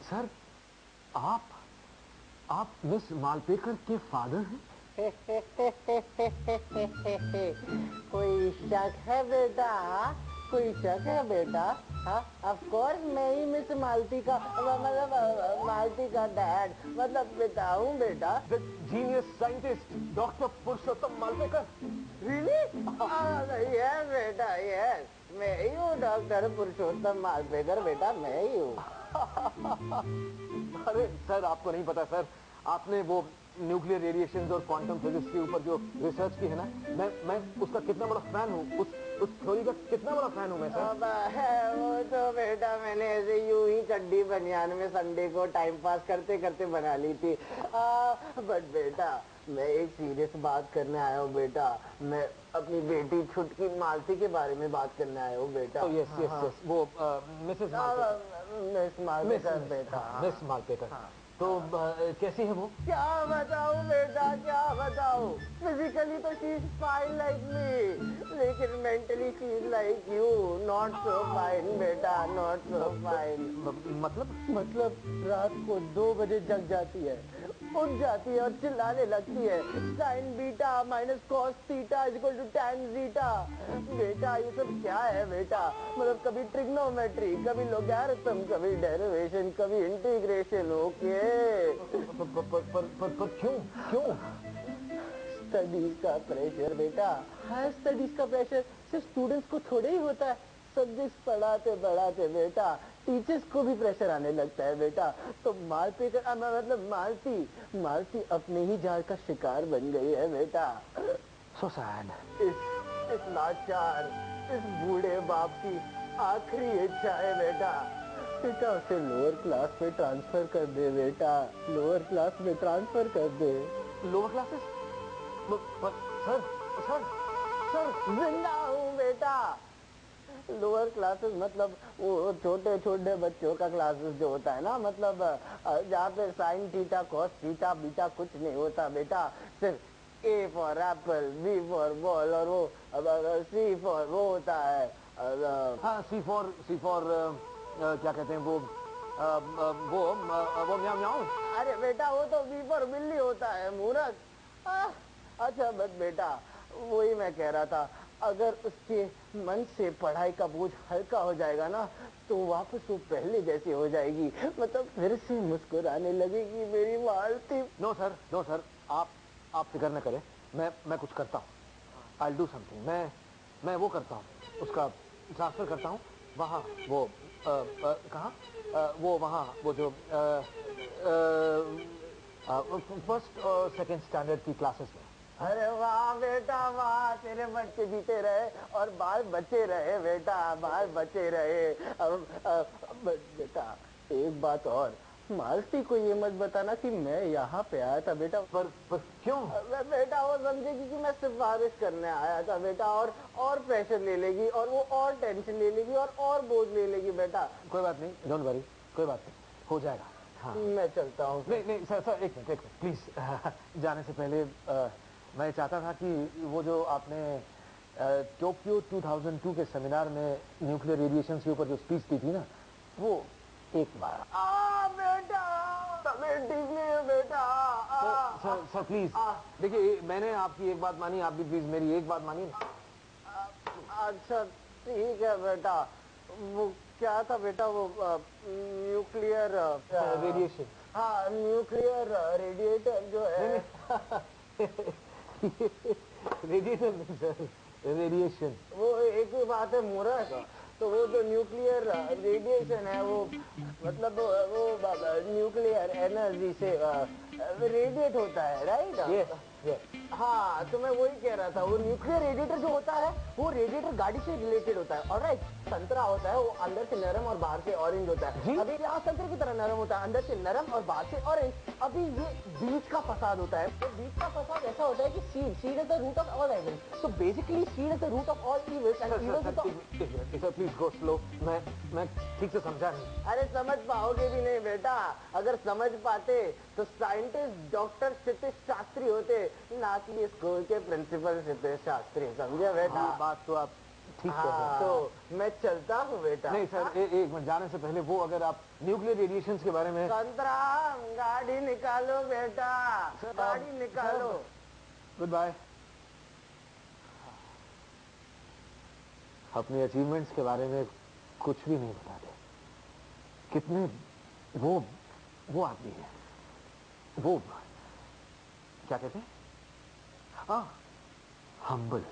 Sir, आप miss Malpekar के father हैं? कोई शक है बेटा? कोई शक है बेटा? हाँ, ऑफ कोर्स मैं ही मिस मालती का मतलब मालती का डैड मतलब पिता हूँ बेटा। The genius scientist doctor Purushottam Malpekar. Really? Yes बेटा, यस मैं ही हूँ डॉक्टर पुरुषोत्तम मालपेकर बेटा, मैं ही हूँ। अरे सर, आपको नहीं पता सर, आपने वो न्यूक्लियर रेडिएशन और क्वांटम फिजिक्स के ऊपर जो रिसर्च की है ना, मैं उसका कितना बड़ा फैन हूँ, उस थ्योरी का कितना बड़ा फैन हूँ मैं सर। वो तो बेटा मैंने ऐसे यूं ही चड्डी बनियान में संडे को टाइम पास करते करते बना ली थी। बट बेटा मैं एक सीरियस बात करने आया हूँ बेटा। मैं अपनी बेटी छुटकी मालती के बारे में बात करने आया हूँ बेटा। यस यस यस, वो मिसेस मालपेकर। मिस मालपेकर बेटा। मिस मालपेकर। हाँ, तो कैसी है वो? क्या बताऊं बेटा, क्या बताऊं? फिजिकली तो she is fine like me, लेकिन mentally she is like you, not so fine बेटा, नॉट सो फाइन। मतलब रात को 2 बजे जग जाती है, उठ जाती है और चिल्लाने लगती है, sine beta minus cos theta is equal to tan zeta. बेटा ये सब क्या है बेटा? मतलब कभी ट्रिग्नोमेट्री, कभी लोगैरिथम, कभी डेरिवेशन, कभी इंटीग्रेशन। ओके, पर क्यों क्यों? स्टडीज का प्रेशर बेटा, हायर स्टडीज का प्रेशर सिर्फ स्टूडेंट्स को थोड़े ही होता है। सब्जेक्ट्स पढ़ाते पढ़ाते बेटा टीचर्स को भी प्रेशर आने लगता है बेटा। तो मालपेकर मतलब मालती मालती अपने ही जाल का शिकार बन गई है बेटा। So sad. इस लाचार, इस बूढ़े बाप की आखिरी इच्छा है बेटा, बेटा उसे लोअर क्लास में ट्रांसफर कर दे बेटा, लोअर क्लास में ट्रांसफर कर दे। Lower classes? Sir sir sir, जिंदा हूँ बेटा। लोअर क्लासेस मतलब वो छोटे छोटे बच्चों का क्लासेस जो होता है ना, मतलब जहाँ पे sine theta cos theta beta कुछ नहीं होता बेटा, सिर्फ A for apple, B for ball और वो सी फॉर वो होता है। हाँ, सी फॉर क्या कहते हैं वो, वो म्याऊ म्याऊ। अरे बेटा वो तो बी फॉर बिल्ली होता है मूर्ख। अच्छा बट बेटा वही मैं कह रहा था, अगर उसके मन से पढ़ाई का बोझ हल्का हो जाएगा ना, तो वापस वो पहले जैसी हो जाएगी, मतलब फिर से मुस्कुराने लगेगी मेरी मालती। नो सर, नो सर, आप फिक्र न करें, मैं कुछ करता हूँ। I will do something. मैं वो करता हूँ, उसका ट्रांसफर करता हूँ वहाँ, वो कहाँ, वो वहाँ वो जो फर्स्ट और सेकंड स्टैंडर्ड की क्लासेस में। अरे वाह बेटा वाह, तेरे बच्चे जीते रहे और बाल बचे रहे बेटा, बाल बचे रहे। बेटा एक बात और, मालती को ये मत बताना कि मैं यहाँ पे आया था बेटा। पर क्यों? बेटा वो समझेगी कि मैं सिफारिश करने आया था बेटा, और प्रेशर ले लेगी और वो और टेंशन ले लेगी और बोझ ले लेगी बेटा। कोई बात नहीं, डोंट वरी, कोई बात नहीं, हो जाएगा। हाँ, मैं चलता हूँ। नहीं नहीं सर, सर एक मिनट प्लीज। जाने से पहले मैं चाहता था कि वो जो आपने टोक्यो 2002 के सेमिनार में न्यूक्लियर रेडिएशन के ऊपर जो स्पीच दी थी ना, वो एक बार। बेटा तबीयत ठीक नहीं है बेटा। सर प्लीज, देखिए मैंने आपकी एक बात मानी, आप भी प्लीज मेरी एक बात मानिए ना। अच्छा ठीक है बेटा। वो क्या था बेटा, वो न्यूक्लियर रेडिएशन। हाँ न्यूक्लियर रेडिएटर जो है। रेडिएटर नहीं सर, रेडिएशन। वो एक ही बात है मूर्ख। तो वो जो न्यूक्लियर रेडिएशन है वो मतलब वो न्यूक्लियर एनर्जी से रेडिएट होता है, राइट? Yes yes. हाँ तो मैं वही कह रहा था, वो न्यूक्लियर रेडिएटर जो होता है वो रेडिएटर गाड़ी से रिलेटेड होता है। ऑलराइट, संतरा होता है, वो अंदर से नरम और बाहर से ऑरेंज होता है। जी? अभी यहाँ संतरे की तरह नरम होता है, अंदर से नरम और बाहर से ऑरेंज। अभी ये बीज का फसाद होता है। तो बीज का फसाद ऐसा होता है कि seed is the root of all evil. So basically seed is the root of all evils and evils is एक minute sir, please go slow. मैं ठीक से समझा नहीं। अरे समझ पाओगे भी नहीं बेटा। अगर समझ पाते तो साइंटिस्ट डॉक्टर क्षितिज शास्त्री होते, ना कि स्कूल के प्रिंसिपल क्षितिज शास्त्री, समझे बेटा? ये बात तो आप ठीक है तो मैं चलता हूँ बेटा। नहीं सर, एक मिनट, जाने से पहले वो अगर आप न्यूक्लियर रेडिएशंस के बारे में। संतराम, गाड़ी निकालो बेटा, गाड़ी निकालो। Good bye. अपनी अचीवमेंट्स के बारे में कुछ भी नहीं बताते। कितने वो आदमी है, वो क्या कहते हैं, हाँ, हम्बल।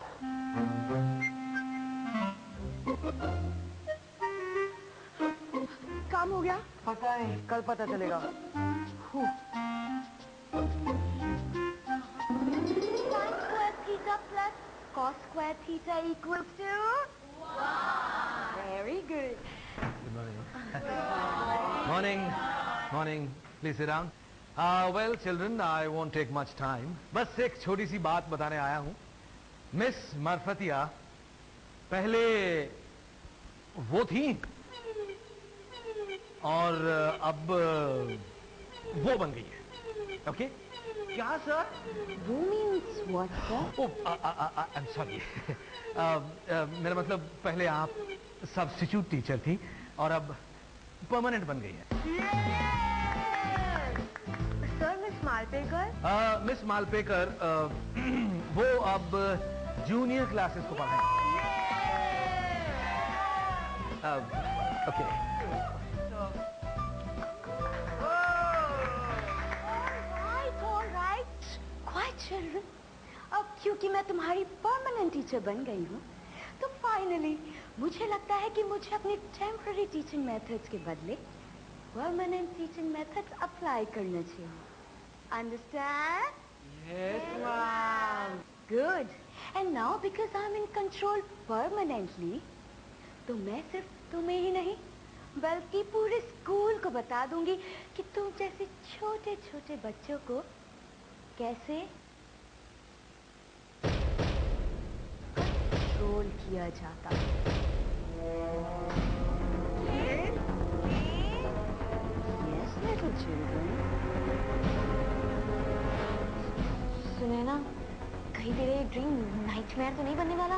काम हो गया? पता है, कल पता चलेगा। Sin square theta plus cos square theta equals to? Very good. Good morning. Morning. Please sit down. Well, children, I won't take much time. बस एक छोटी सी बात बताने आया हूँ। मिस मरफतिया पहले वो थी और अब वो बन गई है। ओके? क्या sir? Who means what, sir? I am sorry. मेरा मतलब पहले आप सब्स्टिट्यूट टीचर थी और अब परमानेंट बन गई है। Sir, Miss Malpekar? Miss Malpekar वो अब जूनियर क्लासेस को पढ़ाएं। Okay. All right. Quiet, children. अब क्योंकि मैं तुम्हारी परमानेंट टीचर बन गई हूँ, तो फाइनली मुझे लगता है कि मुझे अपनी टेम्पररी टीचिंग मेथड्स के बदले परमानेंट टीचिंग मेथड्स अप्लाई करना चाहिए। Understand? Yes, ma'am. Good. And now because I'm in control permanently, तो मैं सिर्फ तुम्हें ही नहीं बल्कि पूरे स्कूल को बता दूंगी कि तुम जैसे छोटे छोटे बच्चों को कैसे कंट्रोल किया जाता है। Yes, little children. सुने ना, कहीं तेरे ड्रीम नाइटमेयर तो नहीं बनने वाला?